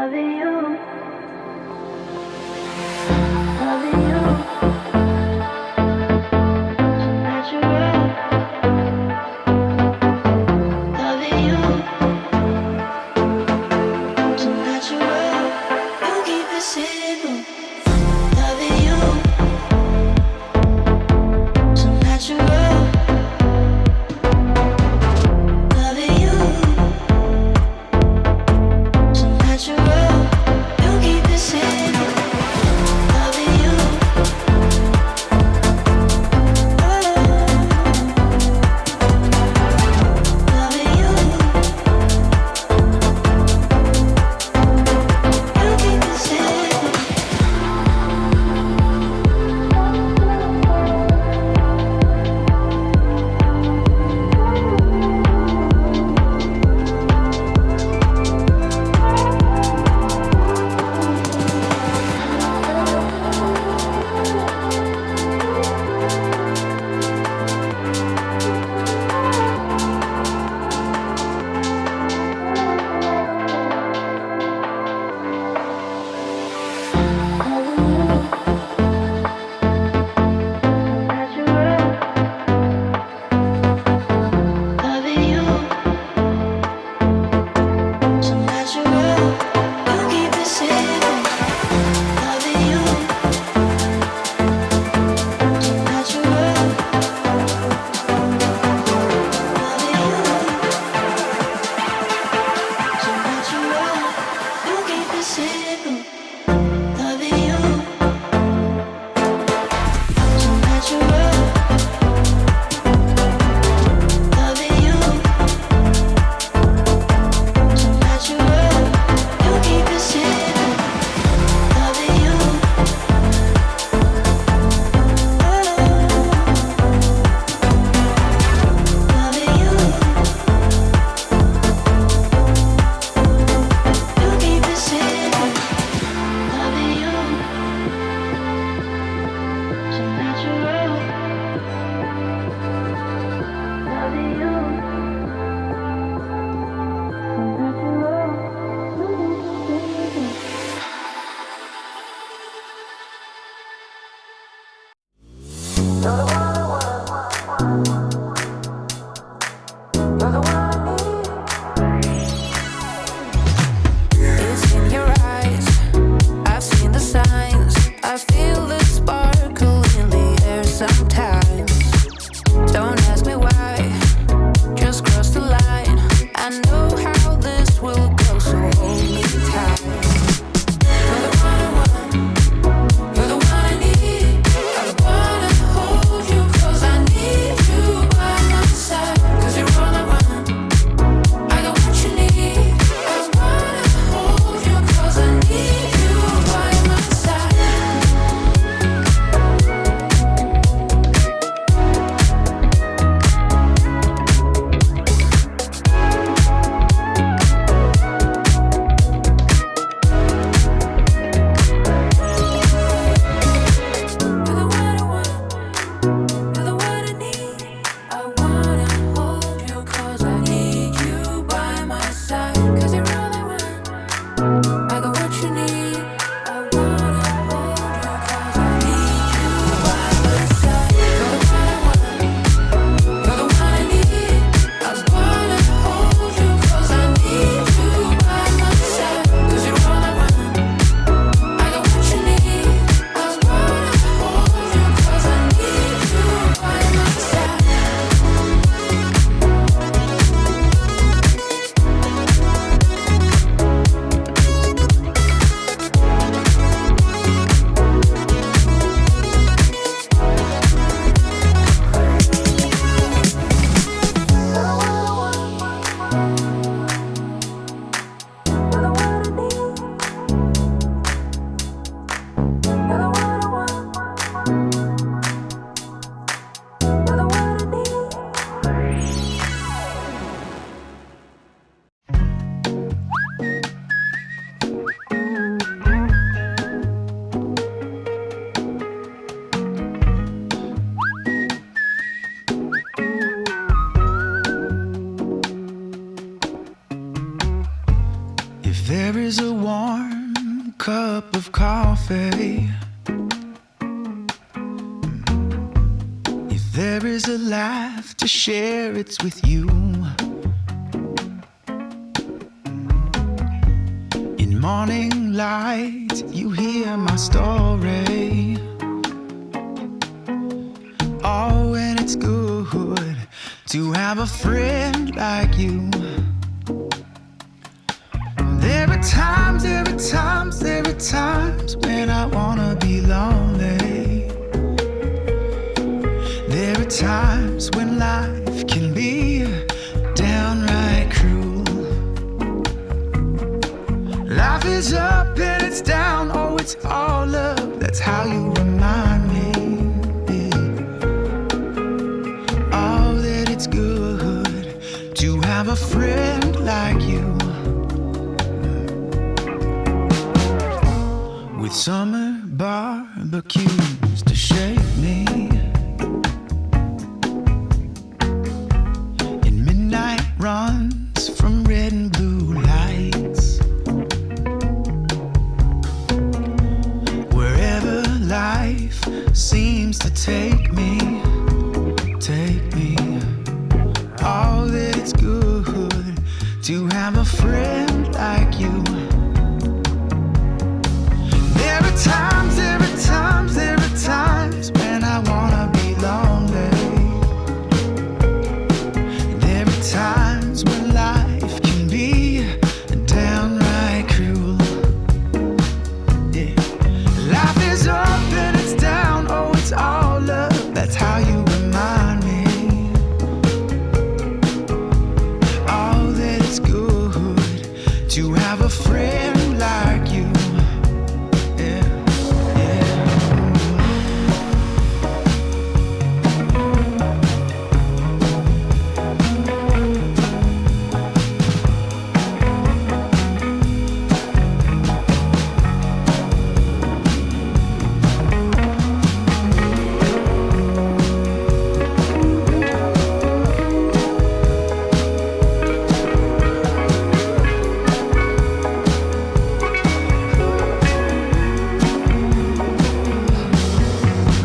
Loving you, loving you, natural. Loving you, so natural. You keep it simple. Loving you, so natural. Loving you, so natural. cup of coffee. If there is a laugh to share, it's with you. In morning light, you hear my story. Oh, and it's good to have a friend like you. There are times when I wanna be lonely. There are times when life can be downright cruel. Life is up and it's down, oh, it's all love, that's how you remind me. Oh, that it's good to have a friend like you. With summer barbecues to shake me, and midnight runs from red and blue lights. Wherever life seems to take me. Oh, that it's good to have a friend like you. There are times when I wanna be lonely. There are times when life can be downright cruel. Yeah. Life is up and it's down, oh, it's all love, that's how you remind me. Oh, that it's good to have a friend like you.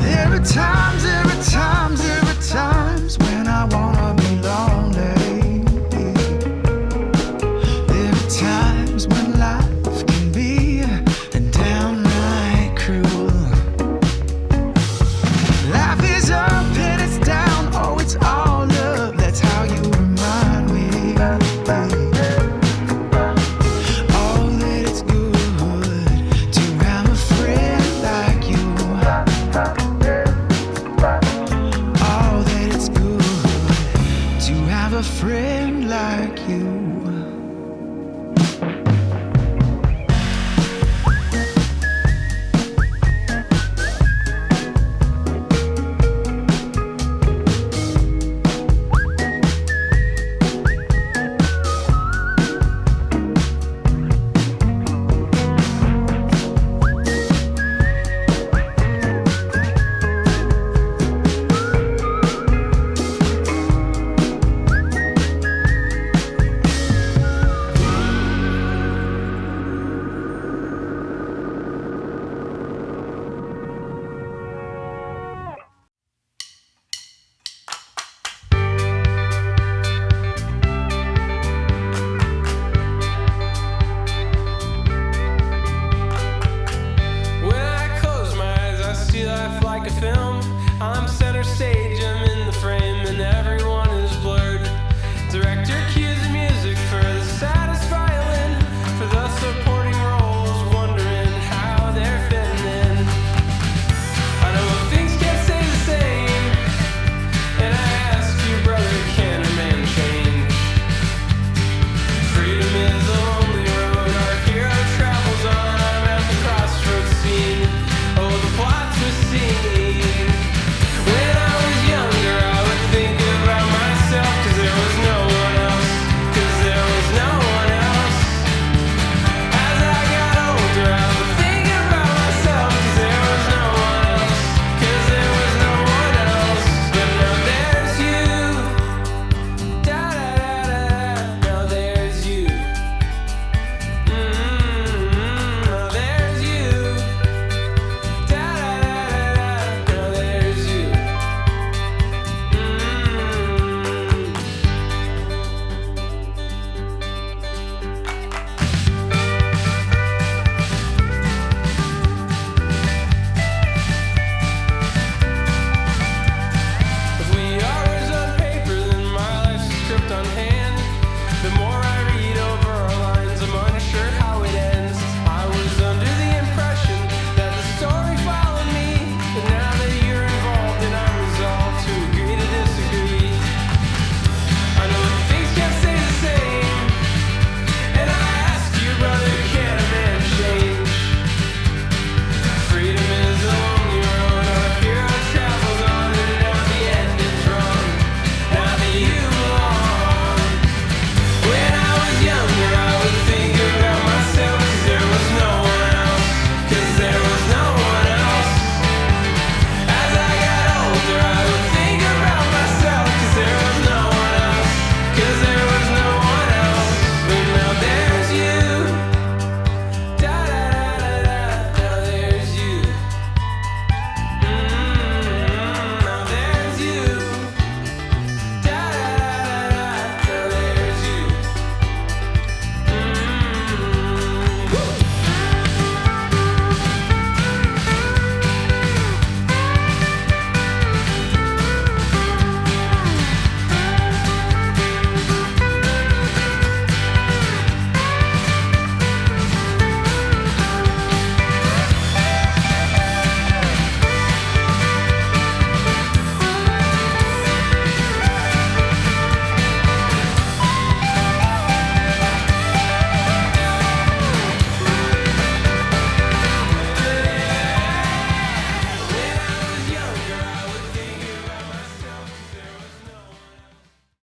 There are times when I wanna be lonely. There are times when life can be downright cruel. Life is up and it's down, oh, it's all love, that's how you remind me. Oh, that it's good to have a friend like you. Oh, that it's good to have a friend like you.